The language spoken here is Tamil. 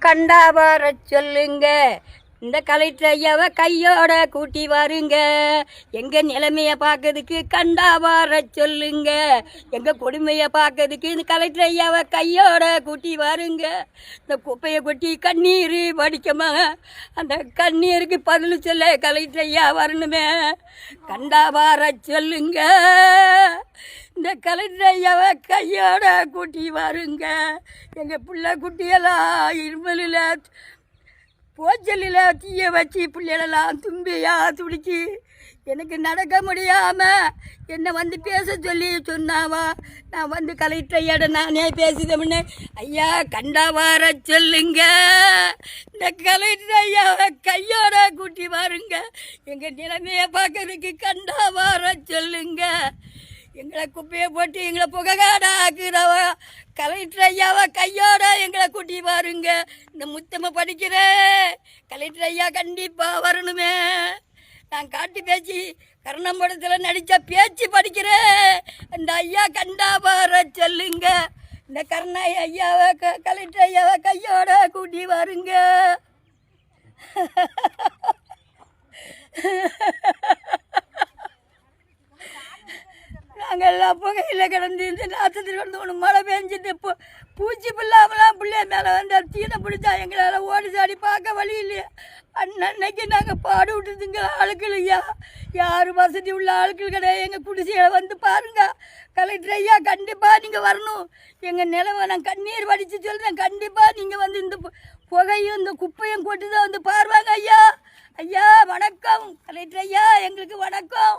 கண்டா வர சொல்லுங்க. இந்த கலெக்டர் ஐயாவை கையோட கூட்டி வாருங்க. எங்க நிலைமைய பார்க்கறதுக்கு கண்டா வர சொல்லுங்க. எங்க கொடுமையை பார்க்கறதுக்கு இந்த கலெக்டர் ஐயாவை கையோட கூட்டி வாருங்க. இந்த குப்பையை கொட்டி கண்ணீர் வடிக்கமா, அந்த கண்ணீருக்கு பதில் சொல்ல கலெக்டர் ஐயா வரணுமே. கண்டா வர சொல்லுங்க. இந்த கலெக்டர் ஐயாவை கையோட கூட்டி வாருங்க. எங்கள் பிள்ளை குட்டியெல்லாம் இருமலில் போச்சலில் தீய வச்சு பிள்ளைகளெல்லாம் தும்பியா துடிச்சு எனக்கு நடக்க முடியாமல் என்னை வந்து பேச சொல்லி சொன்னாவா. நான் வந்து கலெக்டர் ஐயாட நானே பேசுதேன்னு. ஐயா கண்டா வர சொல்லுங்க. இந்த கலெக்டர் ஐயாவை கையோட கூட்டி வாருங்க. எங்கள் நிலைமையை பார்க்கறதுக்கு கண்டா வர சொல்லுங்க. எங்களை குப்பையை போட்டு எங்களை புகைகாடா ஆக்குறவ கலெக்டர் ஐயாவை கையோட எங்களை கூட்டி வாருங்க. இந்த முத்தமை படிக்கிறேன், கலெக்டர் ஐயா கண்டிப்பாக வரணுமே. நான் காட்டு பேச்சு கருணம்படத்தில் நடித்த பேச்சு படிக்கிறேன். இந்த ஐயா கண்டா வர சொல்லுங்க. இந்த கருணாய் ஐயாவை கலெக்டர் ஐயாவை கையோட கூட்டி வாருங்க. நாங்கள் எல்லாம் புகையில் கிடந்து இந்த நாற்றத்தில் கிடந்து ஒன்று மழை பெஞ்சிட்டு பூச்சி பிள்ளாமலாம் பிள்ளைய மேலே வந்து தீனை பிடிச்சா எங்களால் ஓடி சாடி பார்க்க வழி இல்லையா. அன்னைக்கு நாங்கள் பாடு விட்டுதுங்க ஆட்கள் ஐயா. யார் வசதி உள்ள ஆட்கள் கிடையாது. எங்கள் குடிசையை வந்து பாருங்க. கலெக்டர் ஐயா கண்டிப்பாக நீங்கள் வரணும். எங்கள் நிலவை நான் கண்ணீர் வடித்து சொல்கிறேன். கண்டிப்பாக நீங்கள் வந்து இந்த புகையும் இந்த குப்பையும் கொட்டி தான் வந்து பாருவாங்க ஐயா. ஐயா வணக்கம் கலெக்டர் ஐயா, எங்களுக்கு வணக்கம்.